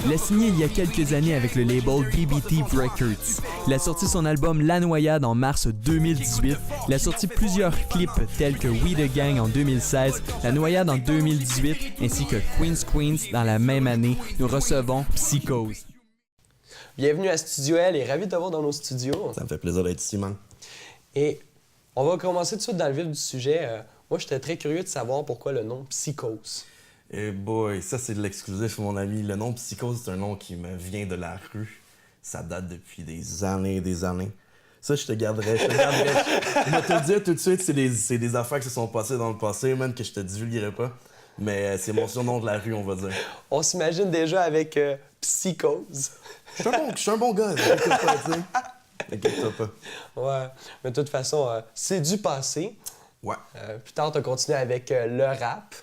Il a signé il y a quelques années avec le label BBT Records. Il a sorti son album La Noyade en mars 2018. Il a sorti plusieurs clips tels que We the Gang en 2016, La Noyade en 2018, ainsi que Queens dans la même année. Nous recevons Psychose. Bienvenue à Studio L et ravi de t'avoir dans nos studios. Ça me fait plaisir d'être ici, man. Et on va commencer tout de suite dans le vif du sujet. Moi, j'étais très curieux de savoir pourquoi le nom Psychose. Eh boy, ça c'est de l'exclusif, mon ami. Le nom Psychose, c'est un nom qui me vient de la rue. Ça date depuis des années et des années. Ça, je te garderai. Je vais te le dire tout de suite, c'est des affaires qui se sont passées dans le passé, man, que je te divulguerai pas. Mais c'est mon surnom de la rue, on va dire. On s'imagine déjà avec Psychose. Je suis un bon gars, t'inquiète pas, tu sais. T'inquiète pas. Ouais, mais de toute façon, c'est du passé. Ouais. Plus tard, tu as continué avec le rap.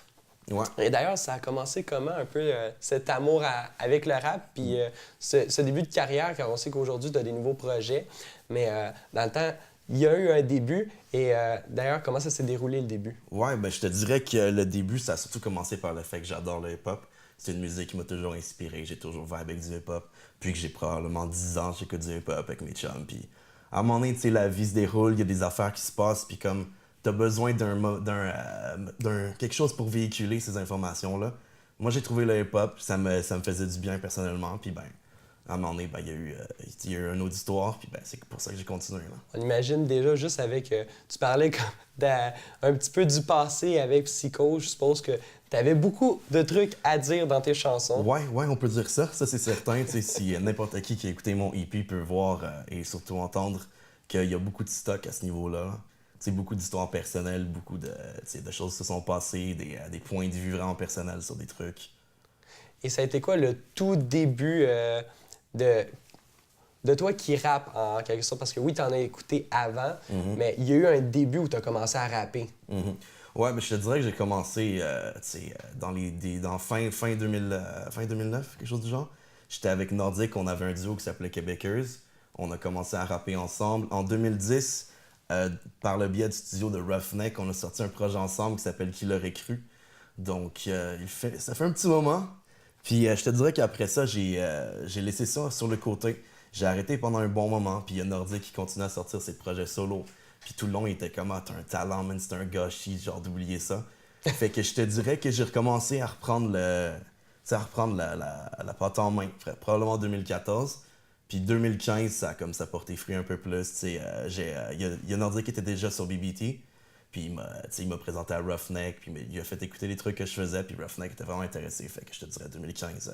Ouais. Et d'ailleurs, ça a commencé comment, un peu, cet amour avec le rap, puis ce début de carrière, car on sait qu'aujourd'hui, tu as des nouveaux projets. Mais dans le temps, il y a eu un début. Et d'ailleurs, comment ça s'est déroulé, le début? Ouais, ben je te dirais que le début, ça a surtout commencé par le fait que j'adore le hip-hop. C'est une musique qui m'a toujours inspiré. J'ai toujours vibe avec du hip-hop. Puis que j'ai probablement 10 ans, j'écoute du hip-hop avec mes chums. Puis à un moment donné, tu sais, la vie se déroule, il y a des affaires qui se passent. Puis comme t'as besoin d'un quelque chose pour véhiculer ces informations-là. Moi, j'ai trouvé le hip-hop, ça me faisait du bien personnellement. Puis ben, à un moment donné, ben, il y a eu un auditoire. Puis ben, c'est pour ça que j'ai continué. Là. On imagine déjà juste avec... tu parlais un petit peu du passé avec Psycho. Je suppose que tu avais beaucoup de trucs à dire dans tes chansons. Ouais, on peut dire ça. Ça, c'est certain. Si n'importe qui a écouté mon EP peut voir et surtout entendre qu'il y a beaucoup de stock à ce niveau-là. Là. Beaucoup d'histoires personnelles, beaucoup de choses qui se sont passées, des points de vue vraiment personnels sur des trucs. Et ça a été quoi le tout début de toi qui rappe en quelque sorte? Parce que oui, tu en as écouté avant, mais il y a eu un début où tu as commencé à rapper. Ouais, mais je te dirais que j'ai commencé dans fin 2009, quelque chose du genre. J'étais avec Nordic, on avait un duo qui s'appelait Québécoise. On a commencé à rapper ensemble. En 2010, par le biais du studio de Roughneck, on a sorti un projet ensemble qui s'appelle Qui l'aurait cru. Donc, ça fait un petit moment. Puis je te dirais qu'après ça, j'ai laissé ça sur le côté. J'ai arrêté pendant un bon moment. Puis il y a Nordic qui continue à sortir ses projets solo. Puis tout le long, il était comme « Ah, t'as un talent, man, c'est un gâchis, genre d'oublier ça. » Fait que je te dirais que j'ai recommencé à reprendre la pâte en main, probablement en 2014. Puis 2015, ça a comme ça porté fruit un peu plus. Il y a Nordic qui était déjà sur BBT. Puis il m'a présenté à Roughneck. Puis il a fait écouter les trucs que je faisais. Puis Roughneck était vraiment intéressé. Fait que je te dirais 2015,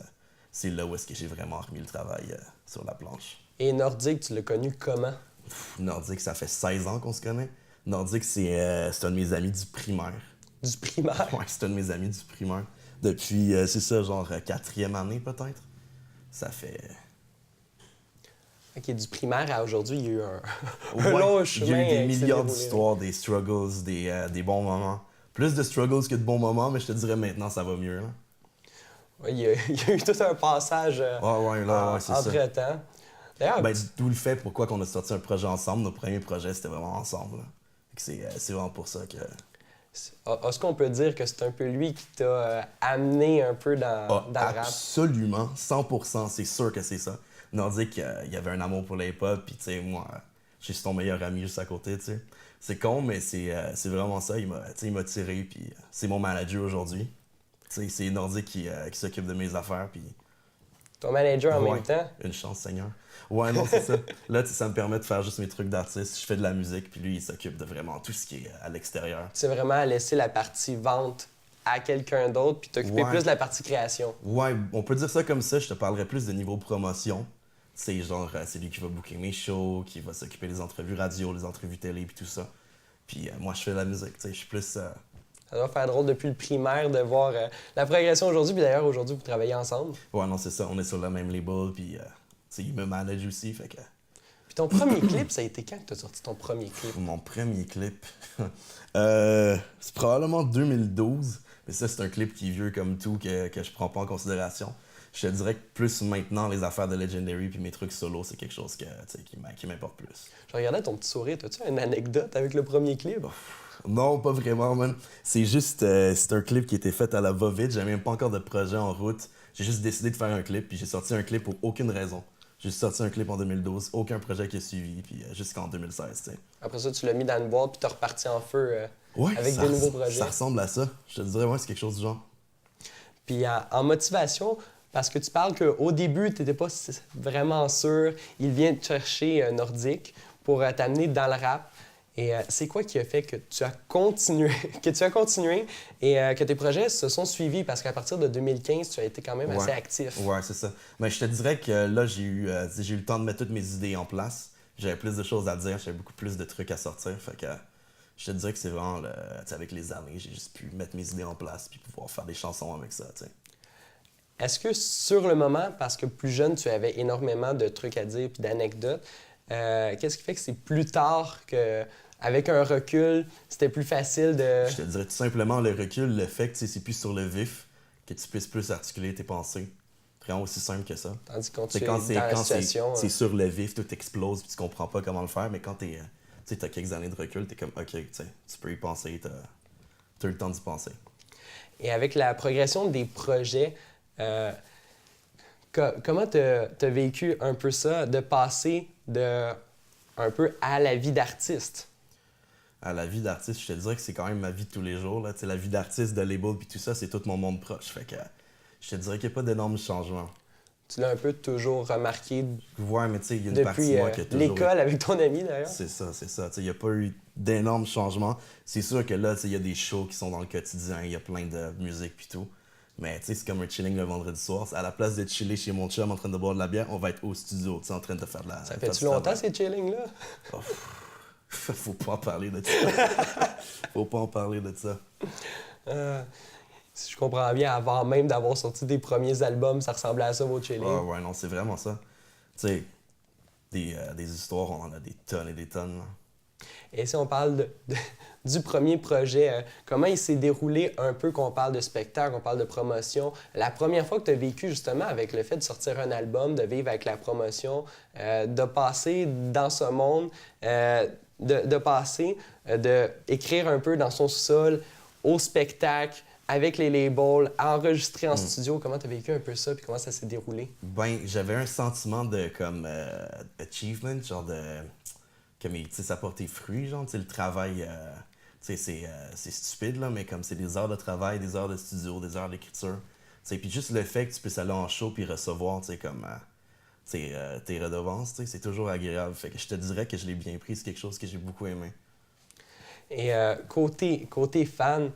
c'est là où est-ce que j'ai vraiment remis le travail sur la planche. Et Nordic, tu l'as connu comment? Nordic, ça fait 16 ans qu'on se connaît. Nordic, c'est un de mes amis du primaire. Du primaire? Ouais, c'est un de mes amis du primaire. Depuis, c'est ça, genre 4e année peut-être. Ça fait... OK, du primaire à aujourd'hui, il y a eu un Ouais, long chemin. il y a eu des qui s'est milliards déroulé. d'histoires, des struggles, des bons moments. Plus de struggles que de bons moments, mais je te dirais maintenant, ça va mieux. Là. Ouais, il y a eu tout un passage c'est ça. entre-temps. D'ailleurs, Ben, d'où le fait pourquoi on a sorti un projet ensemble. Nos premiers projets, c'était vraiment ensemble. Là. C'est vraiment pour ça que... est-ce qu'on peut dire que c'est un peu lui qui t'a amené un peu dans le rap? Absolument, 100%, c'est sûr que c'est ça. Nordic, il y avait un amour pour le hip-hop, puis tu sais, moi, je suis son meilleur ami juste à côté, tu sais. C'est con, mais c'est vraiment ça, il m'a tiré, puis c'est mon manager aujourd'hui. Tu sais, c'est Nordic qui s'occupe de mes affaires, puis... Ton manager en même temps? Une chance, Seigneur. Ouais, non, c'est ça. Là, ça me permet de faire juste mes trucs d'artiste, je fais de la musique, puis lui, il s'occupe de vraiment tout ce qui est à l'extérieur. C'est vraiment laisser la partie vente à quelqu'un d'autre, puis t'occuper plus de la partie création. Ouais, on peut dire ça comme ça, je te parlerais plus de niveau promotion. C'est genre, c'est lui qui va booker mes shows, qui va s'occuper des entrevues radio, les entrevues télé, puis tout ça. Puis moi, je fais de la musique, tu sais, je suis plus... Ça doit faire drôle depuis le primaire de voir la progression aujourd'hui. Puis d'ailleurs, aujourd'hui, vous travaillez ensemble. Ouais, non, c'est ça, on est sur le même label, puis tu sais, il me manage aussi, fait que... Puis ton premier clip, ça a été quand que t'as sorti ton premier clip? Mon premier clip? C'est probablement 2012, mais ça, c'est un clip qui est vieux comme tout, que je prends pas en considération. Je te dirais que plus maintenant, les affaires de Legendary puis mes trucs solo, c'est quelque chose qui m'importe plus. Je regardais ton petit sourire. T'as-tu une anecdote avec le premier clip? Non, pas vraiment, man. C'est juste, c'est un clip qui a été fait à la va-vite. J'avais même pas encore de projet en route. J'ai juste décidé de faire un clip, puis j'ai sorti un clip pour aucune raison. J'ai sorti un clip en 2012, aucun projet qui a suivi, puis jusqu'en 2016, tu sais. Après ça, tu l'as mis dans une boîte puis t'as reparti en feu Ouais, avec des nouveaux projets. Ça ressemble à ça. Je te dirais, ouais, c'est quelque chose du genre. Puis en motivation, parce que tu parles qu'au début, tu n'étais pas vraiment sûr, il vient te chercher Nordique pour t'amener dans le rap. Et c'est quoi qui a fait que tu as continué, et que tes projets se sont suivis? Parce qu'à partir de 2015, tu as été quand même assez actif. Ouais, c'est ça. Mais je te dirais que là, j'ai eu le temps de mettre toutes mes idées en place. J'avais plus de choses à dire, j'avais beaucoup plus de trucs à sortir. Fait que je te dirais que c'est vraiment, avec les années, j'ai juste pu mettre mes idées en place puis pouvoir faire des chansons avec ça, tu sais. Est-ce que sur le moment, parce que plus jeune, tu avais énormément de trucs à dire puis d'anecdotes, qu'est-ce qui fait que c'est plus tard qu'avec un recul, c'était plus facile de... Je te dirais tout simplement le recul, le fait que c'est plus sur le vif, que tu puisses plus articuler tes pensées. Vraiment aussi simple que ça. Tandis que quand tu c'est es dans la situation... C'est sur le vif, tout explose puis tu comprends pas comment le faire, mais quand t'as quelques années de recul, t'es comme, OK, tu peux y penser, t'as eu le temps d'y penser. Et avec la progression des projets, comment t'as vécu un peu ça, de passer un peu à la vie d'artiste? À la vie d'artiste, je te dirais que c'est quand même ma vie de tous les jours. Là. La vie d'artiste, de label puis tout ça, c'est tout mon monde proche. Fait que je te dirais qu'il n'y a pas d'énormes changements. Tu l'as un peu toujours remarqué ouais, mais tu sais, il y a une partie depuis de moi qui a toujours l'école avec ton ami, d'ailleurs. C'est ça. Il n'y a pas eu d'énormes changements. C'est sûr que là, il y a des shows qui sont dans le quotidien, il y a plein de musique puis tout. Mais tu sais, c'est comme un chilling le vendredi soir. À la place de chiller chez mon chum en train de boire de la bière, on va être au studio, en train de faire de la... Ça fait-tu longtemps, ces chillings-là? Oh, faut pas en parler de ça. Faut pas en parler de ça. Si je comprends bien, avant même d'avoir sorti des premiers albums, ça ressemblait à ça, vos chillings? Ah ouais, non, c'est vraiment ça. Tu sais, des histoires, on en a des tonnes et des tonnes. Là. Et si on parle du premier projet, comment il s'est déroulé un peu, qu'on parle de spectacle, qu'on parle de promotion? La première fois que tu as vécu justement avec le fait de sortir un album, de vivre avec la promotion, de passer dans ce monde, de passer, d'écrire un peu dans son sous-sol, au spectacle, avec les labels, à enregistrer en studio. Comment tu as vécu un peu ça, puis comment ça s'est déroulé? Ben, j'avais un sentiment de, comme, achievement, genre de... Comme, tu sais, ça porte tes fruits, genre, tu sais, le travail, tu sais, c'est stupide, là, mais comme c'est des heures de travail, des heures de studio, des heures d'écriture. Tu sais, puis juste le fait que tu puisses aller en show puis recevoir, tu sais, comme, tes redevances, tu sais, c'est toujours agréable. Fait que je te dirais que je l'ai bien pris, c'est quelque chose que j'ai beaucoup aimé. Et côté fan,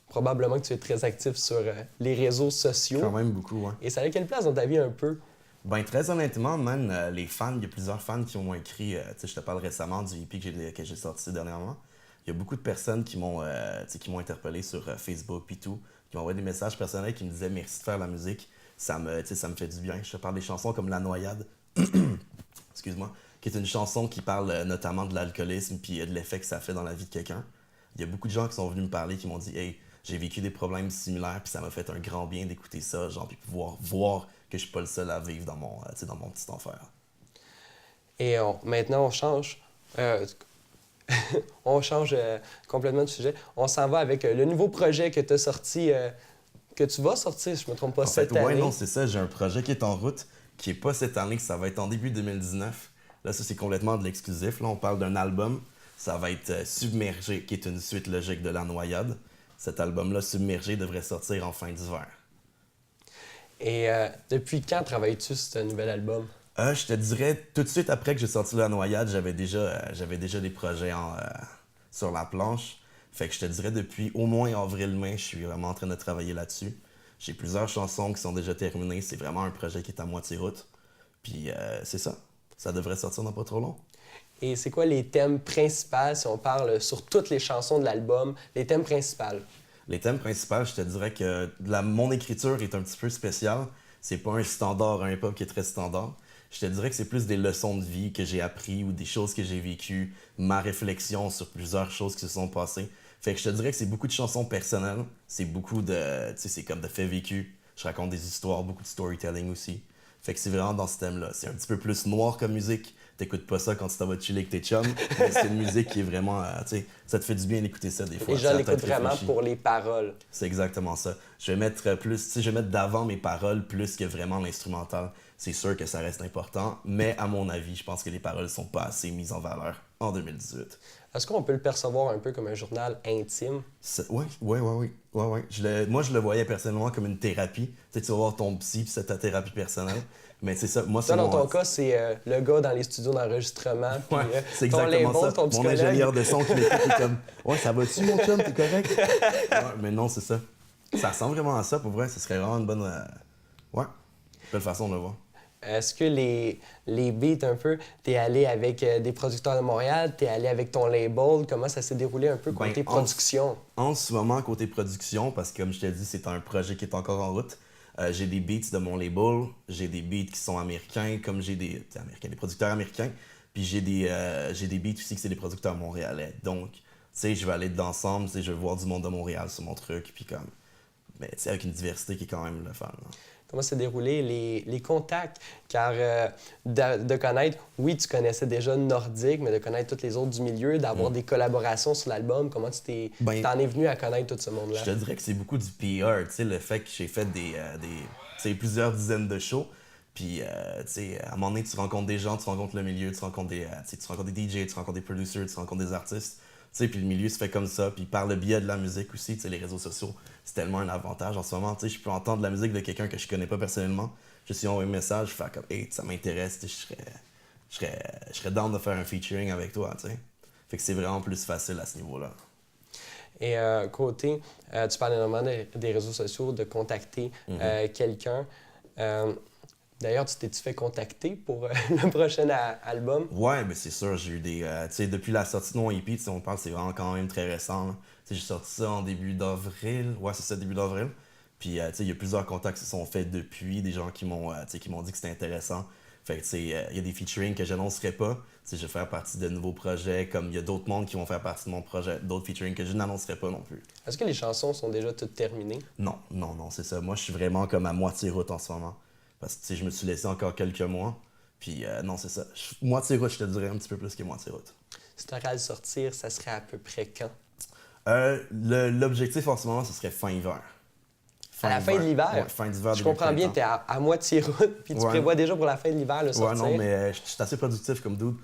probablement que tu es très actif sur les réseaux sociaux. Quand même beaucoup, ouais. Et ça a quelle place dans ta vie un peu? Ben, très honnêtement, man, les fans, il y a plusieurs fans qui m'ont écrit, tu sais, je te parle récemment du EP que j'ai sorti dernièrement. Il y a beaucoup de personnes qui m'ont interpellé sur Facebook puis tout, qui m'ont envoyé des messages personnels qui me disaient merci de faire la musique, ça me fait du bien. Je te parle des chansons comme La Noyade, excuse-moi, qui est une chanson qui parle notamment de l'alcoolisme puis de l'effet que ça fait dans la vie de quelqu'un. Il y a beaucoup de gens qui sont venus me parler, qui m'ont dit « Hey, j'ai vécu des problèmes similaires, puis ça m'a fait un grand bien d'écouter ça, genre, puis pouvoir voir que je suis pas le seul à vivre dans mon petit enfer. » Et maintenant, on change. On change complètement de sujet. On s'en va avec le nouveau projet que tu as sorti, que tu vas sortir, si je me trompe pas, cette année. Ouais, non, c'est ça. J'ai un projet qui est en route, qui est pas cette année, que ça va être en début 2019. Là, ça, c'est complètement de l'exclusif. Là, on parle d'un album. Ça va être Submergé, qui est une suite logique de La Noyade. Cet album-là, Submergé, devrait sortir en fin d'hiver. Et depuis quand travailles-tu sur ce nouvel album? Je te dirais, tout de suite après que j'ai sorti La Noyade, j'avais déjà des projets sur la planche. Fait que je te dirais, depuis au moins avril-mai, je suis vraiment en train de travailler là-dessus. J'ai plusieurs chansons qui sont déjà terminées. C'est vraiment un projet qui est à moitié route. Puis c'est ça. Ça devrait sortir dans pas trop long. Et c'est quoi les thèmes principaux, si on parle sur toutes les chansons de l'album, les thèmes principaux? Les thèmes principaux, je te dirais que mon écriture est un petit peu spéciale. C'est pas un standard, un hip-hop qui est très standard. Je te dirais que c'est plus des leçons de vie que j'ai appris ou des choses que j'ai vécues, ma réflexion sur plusieurs choses qui se sont passées. Fait que je te dirais que c'est beaucoup de chansons personnelles, c'est beaucoup de, tu sais, c'est comme de faits vécus. Je raconte des histoires, beaucoup de storytelling aussi. Fait que c'est vraiment dans ce thème-là. C'est un petit peu plus noir comme musique, t'écoutes pas ça quand tu t'en vas chiller avec tes chums, mais c'est une musique qui est vraiment, tu sais, ça te fait du bien d'écouter ça des fois. Les gens Ça l'écoutent peut-être vraiment réfléchi. pour les paroles. C'est exactement ça. Je vais mettre plus, tu sais, je vais mettre d'avant mes paroles plus que vraiment l'instrumental. C'est sûr que ça reste important, mais à mon avis, je pense que les paroles sont pas assez mises en valeur en 2018. Est-ce qu'on peut le percevoir un peu comme un journal intime? Oui. Moi, je le voyais personnellement comme une thérapie. Tu sais, tu vas voir ton psy, puis c'est ta thérapie personnelle. Mais c'est ça, moi, c'est Toi, dans mon... ton cas, c'est le gars dans les studios d'enregistrement. Puis, Ouais, c'est ton exactement label, ça. ton Mon psychologue. ingénieur de son qui m'écoute est comme « Ouais, ça va-tu, mon chum? T'es correct? » Ouais, mais non, c'est ça. Ça ressemble vraiment à ça, pour vrai. Ce serait vraiment une bonne... Ouais, belle façon de le voir. Est-ce que les beats, un peu, t'es allé avec des producteurs de Montréal, t'es allé avec ton label? Comment ça s'est déroulé un peu côté production? En ce moment, côté production, parce que comme je t'ai dit, c'est un projet qui est encore en route, j'ai des beats de mon label, j'ai des beats qui sont américains, comme j'ai des producteurs américains, puis j'ai des beats aussi que c'est des producteurs montréalais. Donc, tu sais, je vais aller d'ensemble, tu sais, je vais voir du monde de Montréal sur mon truc, puis comme... Mais tu sais, avec une diversité qui est quand même le fun. Là. Comment s'est déroulé les contacts? Car de connaître, oui, tu connaissais déjà Nordique, mais de connaître tous les autres du milieu, d'avoir des collaborations sur l'album, comment t'en es venu à connaître tout ce monde-là? Je te dirais que c'est beaucoup du PR, tu sais, le fait que j'ai fait tu sais, plusieurs dizaines de shows. Puis, tu sais, à un moment donné, tu rencontres des gens, tu rencontres le milieu, tu rencontres des DJ, tu rencontres des producers, tu rencontres des artistes. Tu sais, puis le milieu se fait comme ça. Puis par le biais de la musique aussi, tu sais, les réseaux sociaux, c'est tellement un avantage en ce moment. Tu sais, je peux entendre la musique de quelqu'un que je connais pas personnellement. Je suis envoyé un message, je fais comme, hey, ça m'intéresse, tu sais, je serais down de faire un featuring avec toi, tu sais. Fait que c'est vraiment plus facile à ce niveau-là. Et côté, tu parles énormément des réseaux sociaux, de contacter quelqu'un. D'ailleurs, tu t'es-tu fait contacter pour le prochain album? Ouais, mais c'est sûr, j'ai eu des... tu sais, depuis la sortie de mon EP, tu sais, on parle, c'est vraiment quand même très récent. Tu sais, j'ai sorti ça en début d'avril. Ouais, c'est ça, début d'avril. Puis, tu sais, il y a plusieurs contacts qui se sont faits depuis, des gens qui m'ont dit que c'était intéressant. Fait que, tu sais, il y a des featuring que j'annoncerai pas. Tu sais, je vais faire partie de nouveaux projets, comme il y a d'autres mondes qui vont faire partie de mon projet, d'autres featuring que je n'annoncerai pas non plus. Est-ce que les chansons sont déjà toutes terminées? Non, c'est ça. Moi, je suis vraiment comme à moitié route en ce moment. Parce que, tu sais, je me suis laissé encore quelques mois. Puis, non, c'est ça. Moitié route, je te dirais un petit peu plus que moitié route. Si tu aurais à le sortir, ça serait à peu près quand? L'objectif en ce moment, ce serait fin hiver. À la fin de l'hiver? Ouais, fin d'hiver. Je comprends bien, tu es à moitié route, puis tu prévois déjà pour la fin de l'hiver le sortir. Ouais, non, mais je suis assez productif comme dude.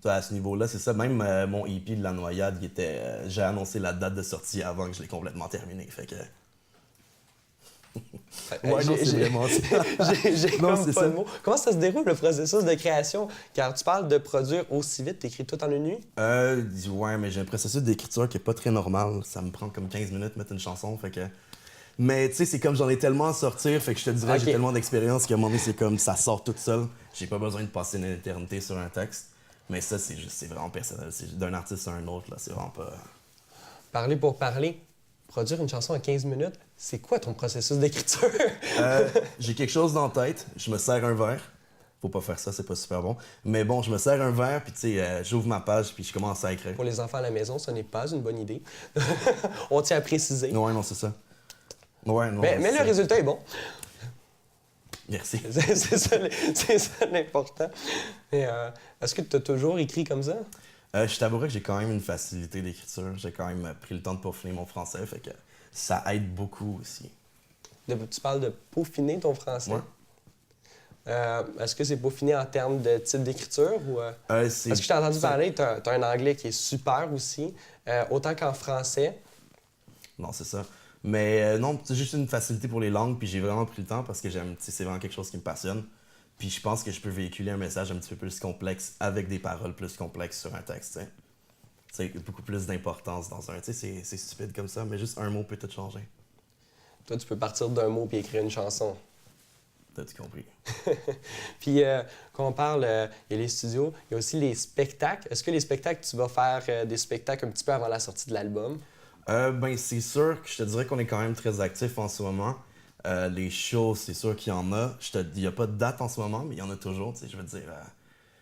À ce niveau-là, c'est ça. Même mon EP de La Noyade, j'ai annoncé la date de sortie avant que je l'ai complètement terminé. Fait que... ouais, non, c'est vraiment ça. J'ai comme pas de mots. Comment ça se déroule, le processus de création? Car tu parles de produire aussi vite, t'écris tout en une nuit? Ouais, mais j'ai un processus d'écriture qui est pas très normal. Ça me prend comme 15 minutes de mettre une chanson, fait que... Mais tu sais, c'est comme j'en ai tellement à sortir, fait que je te dirais que j'ai tellement d'expérience qu'à un moment donné, c'est comme ça sort tout seul. J'ai pas besoin de passer une éternité sur un texte. Mais ça, c'est vraiment personnel. C'est d'un artiste à un autre, là. C'est vraiment pas... Parler pour parler. Produire une chanson en 15 minutes, c'est quoi ton processus d'écriture? J'ai quelque chose dans la tête, je me sers un verre. Faut pas faire ça, c'est pas super bon. Mais bon, je me sers un verre, puis tu sais, j'ouvre ma page, puis je commence à écrire. Pour les enfants à la maison, ce n'est pas une bonne idée. On tient à préciser. Ouais, non, c'est ça. Ouais, non, mais le résultat est bon. Merci. C'est ça l'important. Est-ce que tu as toujours écrit comme ça? Je t'avouerais que j'ai quand même une facilité d'écriture. J'ai quand même pris le temps de peaufiner mon français, fait que ça aide beaucoup aussi. Tu parles de peaufiner ton français? Ouais. Est-ce que c'est peaufiné en termes de type d'écriture? Est-ce que je t'ai entendu parler, tu as un anglais qui est super aussi, autant qu'en français? Non, c'est ça. Mais non, c'est juste une facilité pour les langues, puis j'ai vraiment pris le temps parce que c'est vraiment quelque chose qui me passionne. Puis je pense que je peux véhiculer un message un petit peu plus complexe avec des paroles plus complexes sur un texte. C'est beaucoup plus d'importance dans un... C'est stupide comme ça, mais juste un mot peut tout changer. Toi, tu peux partir d'un mot puis écrire une chanson. T'as-tu compris? Puis, quand on parle, il y a les studios, il y a aussi les spectacles. Est-ce que les spectacles, tu vas faire des spectacles un petit peu avant la sortie de l'album? Ben, c'est sûr que je te dirais qu'on est quand même très actifs en ce moment. Les shows, c'est sûr qu'il y en a. Il n'y a pas de date en ce moment, mais il y en a toujours, je veux dire.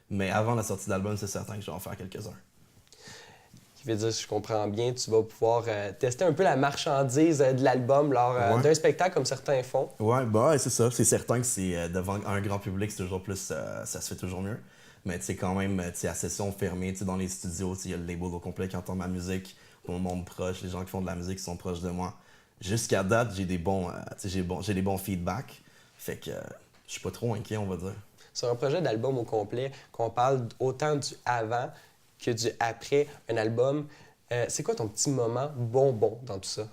Mais avant la sortie de l'album, c'est certain que je vais en faire quelques-uns. Qui veut dire, si je comprends bien, tu vas pouvoir tester un peu la marchandise de l'album lors d'un spectacle comme certains font. Ouais, bah, c'est ça. C'est certain que c'est devant un grand public, c'est toujours plus, ça se fait toujours mieux. Mais tu sais, quand même, tu sais, à session fermée, tu sais, dans les studios, tu sais, il y a le label au complet qui entend ma musique, mon monde proche, les gens qui font de la musique qui sont proches de moi. Jusqu'à date, j'ai des bons, tu sais, j'ai des bons feedbacks. Fait que je suis pas trop inquiet, on va dire. Sur un projet d'album au complet, qu'on parle autant du avant que du après un album, c'est quoi ton petit moment bonbon dans tout ça?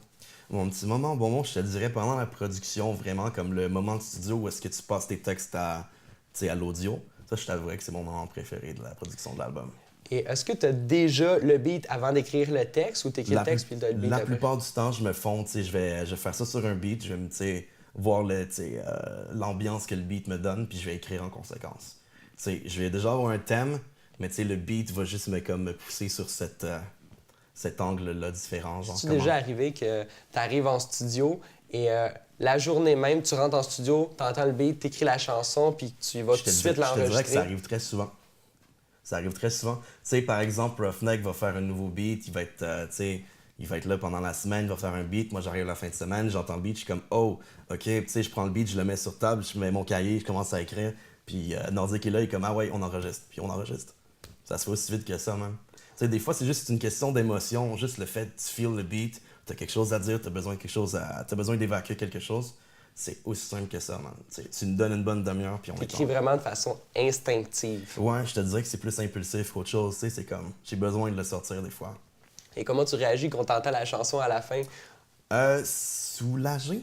Mon petit moment bonbon, je te dirais pendant la production, vraiment comme le moment de studio où est-ce que tu passes tes textes à, tu sais, à l'audio. Ça, je t'avouerais que c'est mon moment préféré de la production de l'album. Et est-ce que tu as déjà le beat avant d'écrire le texte ou tu écris le texte puis tu as le beat La après? plupart du temps, je me fonds, tu sais, je vais faire ça sur un beat, je vais me, tu sais, voir l'ambiance que le beat me donne, puis je vais écrire en conséquence. Tu sais, je vais déjà avoir un thème, mais tu sais, le beat va juste me pousser sur cet angle-là différent. Genre, C'est déjà arrivé que tu arrives en studio et la journée même, tu rentres en studio, tu entends le beat, tu écris la chanson, puis tu vas tout de suite Je te dirais que l'enregistrer? ça arrive très souvent. Ça arrive très souvent. Tu sais, par exemple, Roughneck va faire un nouveau beat, il va être, tu sais, il va être là pendant la semaine, il va faire un beat. Moi, j'arrive la fin de semaine, j'entends le beat, je suis comme, oh, OK, tu sais, je prends le beat, je le mets sur table, je mets mon cahier, je commence à écrire. Puis Nordique est là, il est comme, ah ouais, on enregistre. Puis on enregistre. Ça se fait aussi vite que ça, même. Tu sais, des fois, c'est juste une question d'émotion, juste le fait que tu feels le beat, t'as quelque chose à dire, t'as besoin d'évacuer quelque chose. C'est aussi simple que ça, man. T'sais, tu nous donnes une bonne demi-heure, puis on Tu écris est vraiment de façon instinctive. Ouais, je te dirais que c'est plus impulsif qu'autre chose. Tu sais, c'est comme, j'ai besoin de le sortir des fois. Et comment tu réagis quand t'entends la chanson à la fin? Soulagé?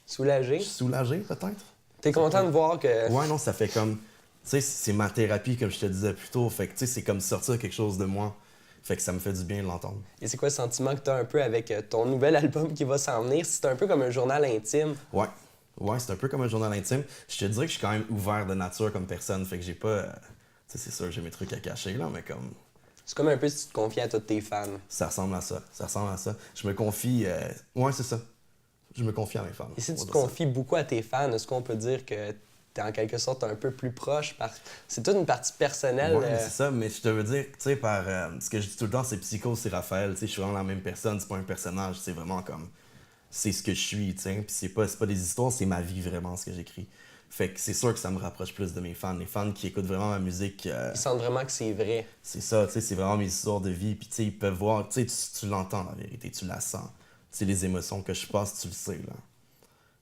Soulagé? Soulagé, peut-être? T'es content de voir que... Ouais, non, ça fait comme... Tu sais, c'est ma thérapie, comme je te disais plus tôt. Fait que, tu sais, c'est comme sortir quelque chose de moi. Fait que ça me fait du bien de l'entendre. Et c'est quoi le sentiment que t'as un peu avec ton nouvel album qui va s'en venir? C'est un peu comme un journal intime. Ouais. Ouais, c'est un peu comme un journal intime. Je te dirais que je suis quand même ouvert de nature comme personne. Fait que j'ai pas... tu sais, c'est sûr, j'ai mes trucs à cacher, là, mais comme... C'est comme un peu si tu te confies à tous tes fans. Ça ressemble à ça. Ça ressemble à ça. Je me confie... Ouais, c'est ça. Je me confie à mes fans. Et si On tu va te dire ça. confies beaucoup à tes fans, est-ce qu'on peut dire que t'es en quelque sorte un peu plus proche? C'est toute une partie personnelle. Ouais, mais c'est ça, mais je te veux dire, tu sais, ce que je dis tout le temps, c'est Psycho, c'est Raphaël, tu sais, je suis vraiment la même personne, c'est pas un personnage, c'est vraiment comme, c'est ce que je suis, tu sais, puis c'est pas des histoires, c'est ma vie vraiment, ce que j'écris. Fait que c'est sûr que ça me rapproche plus de mes fans, les fans qui écoutent vraiment ma musique, Ils sentent vraiment que c'est vrai. c'est ça, tu sais, c'est vraiment mes histoires de vie, puis tu sais, ils peuvent voir, tu sais, tu l'entends la vérité, tu la sens, tu sais, les émotions que je passe, tu le sais, là.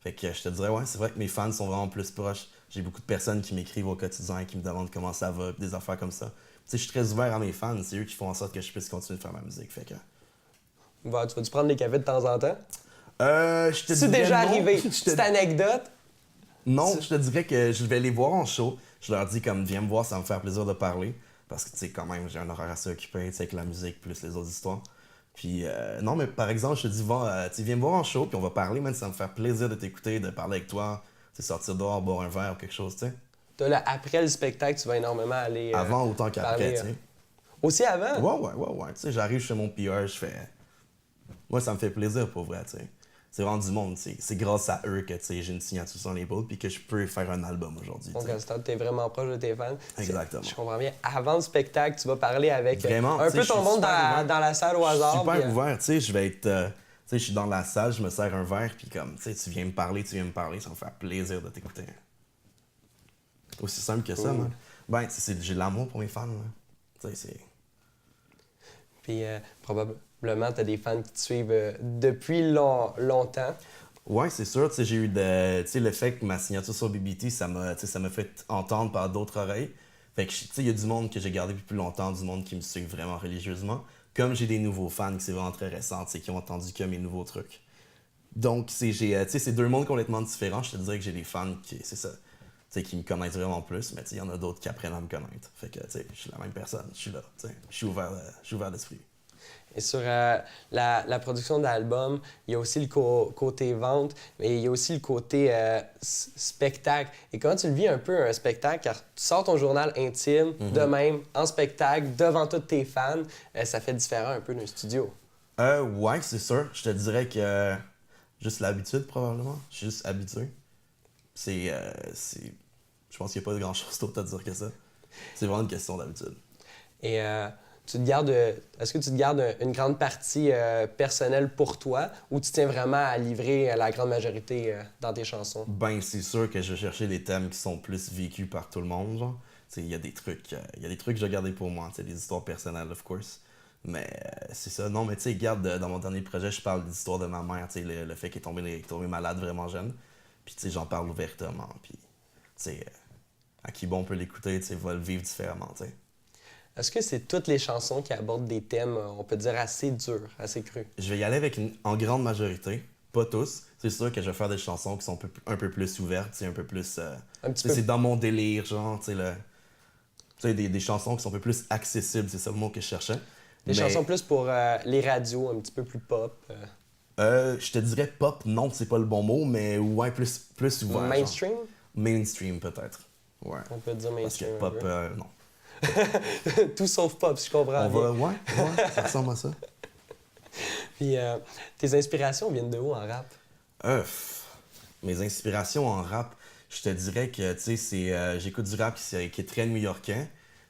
Fait que je te dirais, ouais, c'est vrai que mes fans sont vraiment plus proches. J'ai beaucoup de personnes qui m'écrivent au quotidien, qui me demandent comment ça va, pis des affaires comme ça. Tu sais, je suis très ouvert à mes fans, c'est eux qui font en sorte que je puisse continuer de faire ma musique. Fait que... Bah, tu vas-tu prendre des cafés de temps en temps? Je te C'est dirais déjà non. arrivé. Je te- Petite anecdote. Non, je te dirais que je vais les voir en show. Je leur dis comme, viens me voir, ça va me faire plaisir de parler. Parce que, tu sais, quand même, j'ai un horaire assez occupé, tu sais, avec la musique plus les autres histoires. Puis, non, mais par exemple, je te dis, tu sais, viens me voir en show, puis on va parler, man, ça va me faire plaisir de t'écouter, de parler avec toi, tu sais, sortir dehors, boire un verre ou quelque chose, tu sais. T'as là, après le spectacle, tu vas énormément aller. Avant autant qu'après, parler, tu sais. Aussi avant? Ouais. Tu sais, j'arrive chez mon PR, je fais. Moi, ça me fait plaisir pour vrai, tu sais. C'est vraiment du monde, tu sais. C'est grâce à eux que, tu sais, j'ai une signature sur les label puis que je peux faire un album aujourd'hui. Donc, tu sais. à ce stade, t'es vraiment proche de tes fans. Exactement. Je comprends bien. Avant le spectacle, tu vas parler avec Vraiment, un tu sais, peu je ton suis monde super ouvert. dans la salle au Je suis hasard. super puis, ouvert, tu sais. Je vais être. Tu sais, je suis dans la salle, je me sers un verre, puis comme, tu sais, tu viens me parler, ça va me faire plaisir de t'écouter. Aussi simple que ça, Cool. man. Ben, tu sais, j'ai de l'amour pour mes fans, là. Tu sais, c'est. Puis probablement, tu as des fans qui te suivent depuis longtemps. Ouais, c'est sûr. Tu sais, j'ai eu de. Tu sais, le fait que ma signature sur BBT, ça m'a fait entendre par d'autres oreilles. Fait que, tu sais, il y a du monde que j'ai gardé depuis plus longtemps, du monde qui me suit vraiment religieusement. Comme j'ai des nouveaux fans qui c'est vraiment très récent, tu sais, qui ont entendu que mes nouveaux trucs. Donc, tu sais, c'est deux mondes complètement différents. Je te dirais que j'ai des fans qui, c'est ça, tu sais, qui me connaissent vraiment plus, mais tu sais, il y en a d'autres qui apprennent à me connaître. Fait que, tu sais, je suis la même personne, je suis là, tu sais, je suis ouvert d'esprit. Et sur la production d'albums, il y a aussi le côté vente, mais il y a aussi le côté spectacle. Et comment tu le vis un peu, un spectacle, car tu sors ton journal intime, de même, en spectacle, devant tous tes fans, ça fait différent un peu d'un studio. Ouais, c'est sûr. Je te dirais que juste l'habitude, probablement. Je suis juste habitué. Je pense qu'il n'y a pas de grand-chose d'autre à dire que ça. C'est vraiment une question d'habitude. Et est-ce que tu te gardes une grande partie personnelle pour toi ou tu tiens vraiment à livrer la grande majorité dans tes chansons? Ben, c'est sûr que je vais chercher des thèmes qui sont plus vécus par tout le monde, genre. il y a des trucs que j'ai gardés pour moi, des histoires personnelles, of course. Mais c'est ça. Non, mais tu sais, regarde, dans mon dernier projet, je parle de l'histoire de ma mère, le fait qu'elle est tombée malade vraiment jeune. Puis, tu sais, j'en parle ouvertement. Puis, tu sais, à qui bon peut l'écouter, tu sais, va le vivre différemment, tu sais. Est-ce que c'est toutes les chansons qui abordent des thèmes, on peut dire, assez durs, assez crus? Je vais y aller avec en grande majorité, pas tous. C'est sûr que je vais faire des chansons qui sont un peu plus ouvertes, un peu plus... Un petit peu. C'est dans mon délire, genre, tu sais, des chansons qui sont un peu plus accessibles, c'est ça le mot que je cherchais. Des chansons plus pour les radios, un petit peu plus pop. Je te dirais pop, non, c'est pas le bon mot, mais ouais, plus ouvert. Mainstream? Genre. Mainstream, peut-être. Ouais. On peut dire Parce que mainstream. pop, non. Tout sauf pop, si je comprends bien. Ouais, ça ressemble à ça. Puis tes inspirations viennent de où en rap? Mes inspirations en rap, je te dirais que, tu sais, j'écoute du rap qui est très new-yorkais,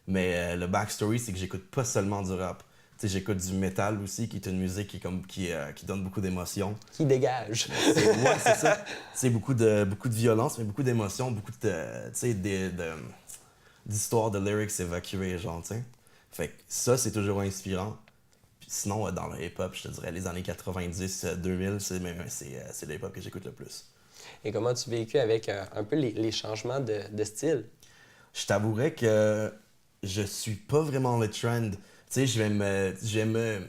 mais le backstory, c'est que j'écoute pas seulement du rap. Tu sais, j'écoute du metal aussi, qui est une musique qui donne beaucoup d'émotions. Qui dégage. Ouais, c'est ça. C'est beaucoup de violence, mais beaucoup d'émotions, beaucoup d'histoires, de lyrics évacuées, genre, tu sais. Fait que ça, c'est toujours inspirant. Puis sinon, dans le hip-hop, je te dirais les années 90, 2000, c'est le hip-hop que j'écoute le plus. Et comment tu vécu avec un peu les changements de style? Je t'avouerais que je suis pas vraiment le trend. Tu sais, je vais me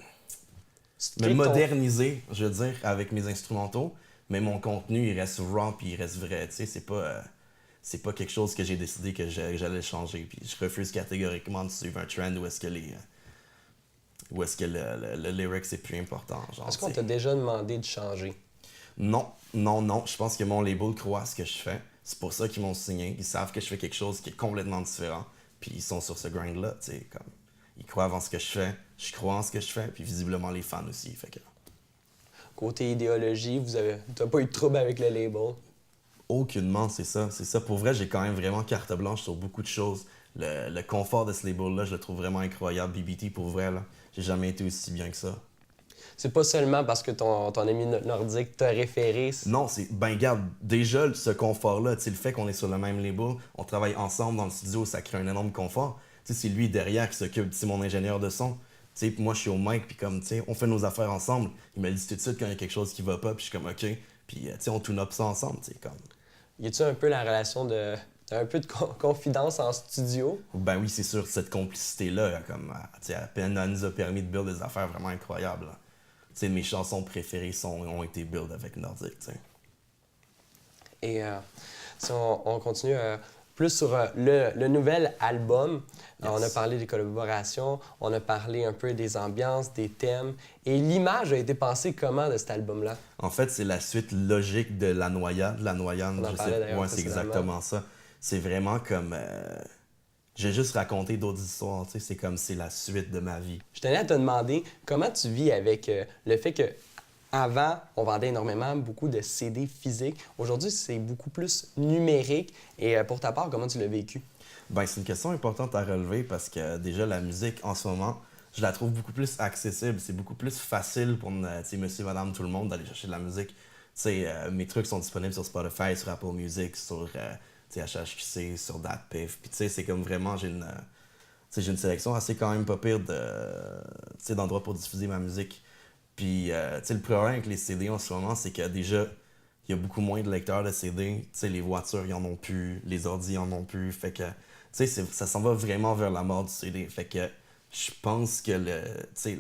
moderniser, je veux dire, avec mes instrumentaux, mais mon contenu, il reste raw puis il reste vrai. Tu sais, c'est pas quelque chose que j'ai décidé que j'allais changer. Puis je refuse catégoriquement de suivre un trend où est-ce que le lyric c'est plus important. Est-ce qu'on t'a déjà demandé de changer? Non. Je pense que mon label croit à ce que je fais. C'est pour ça qu'ils m'ont signé. Ils savent que je fais quelque chose qui est complètement différent. Puis ils sont sur ce grind-là, tu sais, comme... Ils croient en ce que je fais, je crois en ce que je fais, puis visiblement les fans aussi, fait que... Côté idéologie, t'as pas eu de trouble avec le label? Aucunement, c'est ça. Pour vrai, j'ai quand même vraiment carte blanche sur beaucoup de choses. Le confort de ce label-là, je le trouve vraiment incroyable. BBT, pour vrai, là, j'ai jamais été aussi bien que ça. C'est pas seulement parce que ton ami nordique t'a référé. Non, regarde, déjà, ce confort-là, tu sais, le fait qu'on est sur le même label, on travaille ensemble dans le studio, ça crée un énorme confort. Tu sais, c'est lui derrière qui s'occupe, c'est mon ingénieur de son. Tu sais, moi, je suis au mic, puis comme, tu sais, on fait nos affaires ensemble. Il me dit tout de suite quand il y a quelque chose qui va pas, puis je suis comme, OK. Puis, tu sais, on tune up ça ensemble, tu sais, comme... Y a-tu un peu la relation un peu de confidence en studio? Ben oui, c'est sûr, cette complicité-là, comme, tu sais, elle nous a permis de build des affaires vraiment incroyables. Tu sais, mes chansons préférées ont été build avec Nordique, tu sais. Et si on continue plus sur le nouvel album, Yes. on a parlé des collaborations, on a parlé un peu des ambiances, des thèmes. Et l'image a été pensée comment de cet album-là? En fait, c'est la suite logique de La Noyade. La Noyade, On en parlait d'ailleurs ouais, c'est exactement ça. C'est vraiment comme... J'ai juste raconté d'autres histoires, tu sais, c'est comme c'est la suite de ma vie. Je tenais à te demander comment tu vis avec le fait que avant, on vendait énormément, beaucoup de CD physiques. Aujourd'hui, c'est beaucoup plus numérique. Et pour ta part, comment tu l'as vécu? Ben, c'est une question importante à relever parce que déjà, la musique, en ce moment, je la trouve beaucoup plus accessible. C'est beaucoup plus facile pour monsieur, madame, tout le monde d'aller chercher de la musique. Tu sais, mes trucs sont disponibles sur Spotify, sur Apple Music, sur HHQC, sur DatPiff. Puis tu sais, c'est comme vraiment, j'ai une sélection assez quand même pas pire d'endroits pour diffuser ma musique. Puis, tu sais, le problème avec les CD en ce moment, c'est que déjà, il y a beaucoup moins de lecteurs de CD. Tu sais, les voitures, ils en ont plus, les ordi, ils en ont plus. Fait que, tu sais, ça s'en va vraiment vers la mort du CD. Fait que je pense que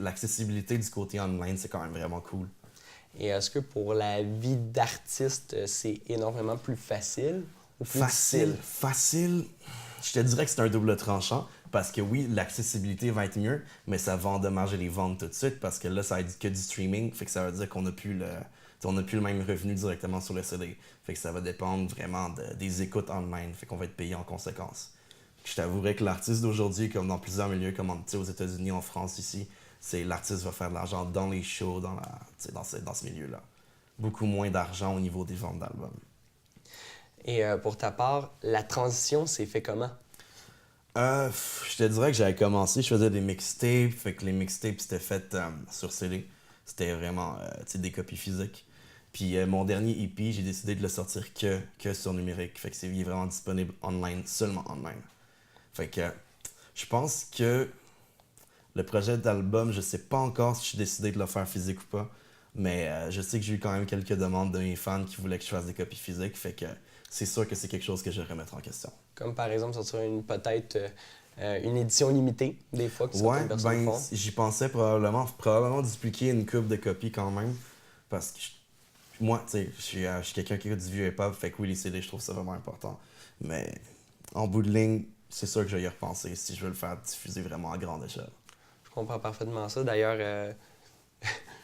l'accessibilité du côté online, c'est quand même vraiment cool. Et est-ce que pour la vie d'artiste, c'est énormément plus facile ou plus difficile? Facile, je te dirais que c'est un double tranchant. Parce que oui, l'accessibilité va être mieux, mais ça va endommager les ventes tout de suite parce que là, ça va être que du streaming. Fait que ça veut dire qu'on n'a plus le même revenu directement sur le CD. Fait que ça va dépendre vraiment des écoutes online. Fait qu'on va être payé en conséquence. Je t'avouerais que l'artiste d'aujourd'hui, comme dans plusieurs milieux, comme aux États-Unis, en France, ici, c'est l'artiste va faire de l'argent dans les shows, dans ce milieu-là. Beaucoup moins d'argent au niveau des ventes d'albums. Et pour ta part, la transition s'est fait comment? Je te dirais que j'avais commencé, je faisais des mixtapes, fait que les mixtapes c'était fait sur CD. C'était vraiment des copies physiques. Puis mon dernier EP, j'ai décidé de le sortir que sur numérique. Fait que il est vraiment disponible online, seulement online. Fait que je pense que le projet d'album, je sais pas encore si je suis décidé de le faire physique ou pas, mais je sais que j'ai eu quand même quelques demandes de mes fans qui voulaient que je fasse des copies physiques, fait que c'est sûr que c'est quelque chose que je vais remettre en question. Comme par exemple sortir peut-être une édition limitée, des fois, que certaines personnes font. J'y pensais probablement dupliquer une coupe de copies quand même, parce que moi, tu sais, je suis quelqu'un qui écoute du vieux hip-hop, fait que oui, les CD, je trouve ça vraiment important. Mais en bout de ligne, c'est sûr que je vais y repenser si je veux le faire diffuser vraiment à grande échelle. Je comprends parfaitement ça. D'ailleurs,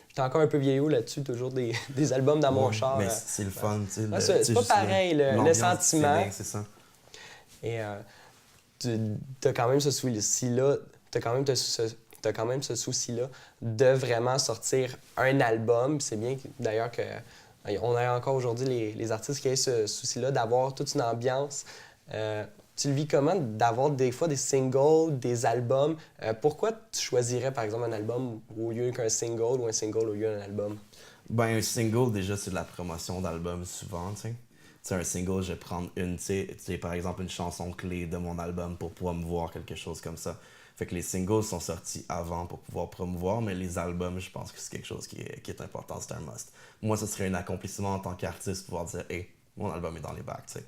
j'étais encore un peu vieillot là-dessus, toujours des albums dans mon char. Mais c'est le fun, tu sais. C'est pas pareil, le sentiment. C'est ça. Et tu as quand même ce souci-là, t'as quand même ce souci-là de vraiment sortir un album. C'est bien d'ailleurs qu'on a encore aujourd'hui les artistes qui aient ce souci-là d'avoir toute une ambiance. Tu le vis comment d'avoir des fois des singles, des albums? Pourquoi tu choisirais par exemple un album au lieu qu'un single ou un single au lieu d'un album? Ben, un single, déjà, c'est de la promotion d'album souvent, tu sais. Tu sais, un single, je vais prendre par exemple, une chanson clé de mon album pour promouvoir quelque chose comme ça. Fait que les singles sont sortis avant pour pouvoir promouvoir, mais les albums, je pense que c'est quelque chose qui est important, c'est un must. Moi, ce serait un accomplissement en tant qu'artiste, pouvoir dire « Hey, mon album est dans les bacs », tu sais.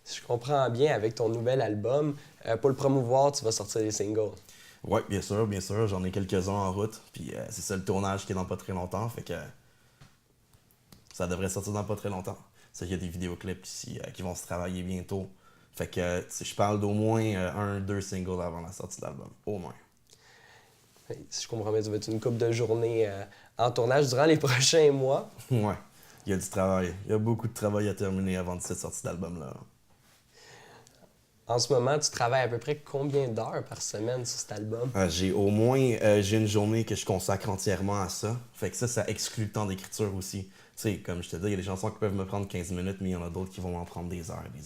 Si je comprends bien, avec ton nouvel album, pour le promouvoir, tu vas sortir des singles. Oui, bien sûr. J'en ai quelques-uns en route. Puis c'est ça le tournage qui est dans pas très longtemps. Fait que ça devrait sortir dans pas très longtemps. Il y a des vidéoclips ici qui vont se travailler bientôt. Fait que je parle d'au moins 2 singles avant la sortie de l'album. Au moins. Si je comprends bien, tu vas être une couple de journées en tournage durant les prochains mois. Ouais. Il y a du travail. Il y a beaucoup de travail à terminer avant de cette sortie d'album-là. En ce moment, tu travailles à peu près combien d'heures par semaine sur cet album? J'ai au moins une journée que je consacre entièrement à ça. Fait que ça exclut le temps d'écriture aussi. Tu sais, comme je te dis, il y a des chansons qui peuvent me prendre 15 minutes, mais il y en a d'autres qui vont m'en prendre des heures, tu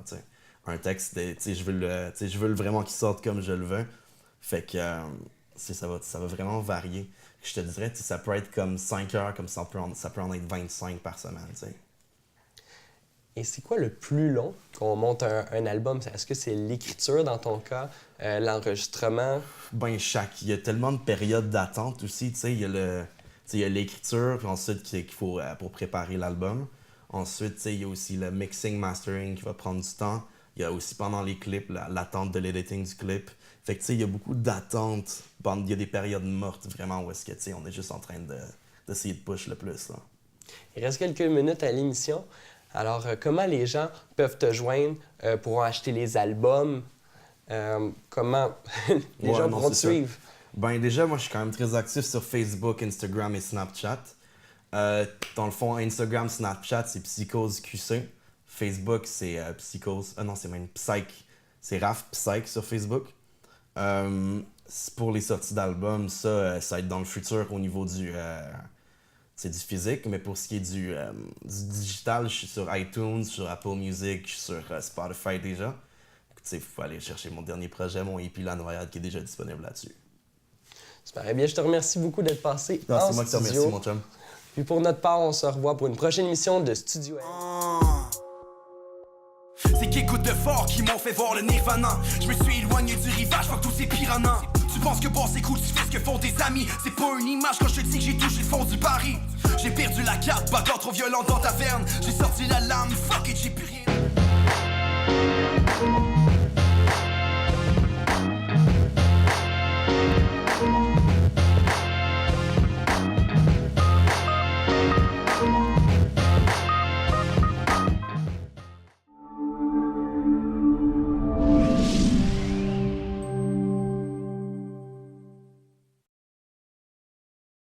sais. Un texte, je veux vraiment qu'il sorte comme je le veux. Fait que ça va vraiment varier. Je te dirais, ça peut être comme 5 heures, comme ça peut en être 25 par semaine, tu sais. Et c'est quoi le plus long qu'on monte un album? Est-ce que c'est l'écriture dans ton cas, l'enregistrement? Ben, il y a tellement de périodes d'attente aussi, tu sais. Il y a l'écriture, puis ensuite qu'il faut pour préparer l'album. Ensuite, tu sais, il y a aussi le mixing, mastering qui va prendre du temps. Il y a aussi pendant les clips, l'attente de l'editing du clip. Fait que, tu sais, il y a beaucoup d'attentes. Il y a des périodes mortes, vraiment, où est-ce que, tu sais, on est juste en train d'essayer de push le plus, là. Il reste quelques minutes à l'émission. Alors, comment les gens peuvent te joindre pour acheter les albums? Comment les gens pourront te suivre? Ben déjà, moi, je suis quand même très actif sur Facebook, Instagram et Snapchat. Dans le fond, Instagram, Snapchat, c'est Psychose QC. Facebook, c'est Psychose... non, c'est même Psych. C'est Raph Psych sur Facebook. Pour les sorties d'albums, ça va être dans le futur au niveau c'est du physique, mais pour ce qui est du digital, je suis sur iTunes, sur Apple Music, je suis sur Spotify déjà. Il faut aller chercher mon dernier projet, mon EP La Noyade, qui est déjà disponible là-dessus. Super. Eh bien, je te remercie beaucoup d'être passé en studio. C'est moi qui te remercie, mon chum. Puis pour notre part, on se revoit pour une prochaine émission de Studio M. C'est qu'écoute de fort qui m'ont fait voir le nirvana. Je me suis éloigné du rivage, fuck tous ces piranhas. Tu penses que bon c'est cool, tu fais ce que font tes amis. C'est pas une image quand je te dis que j'ai touché le fond du baril. J'ai perdu la carte, bagarre trop violente dans ta taverne. J'ai sorti la lame, fuck it, j'ai plus rien.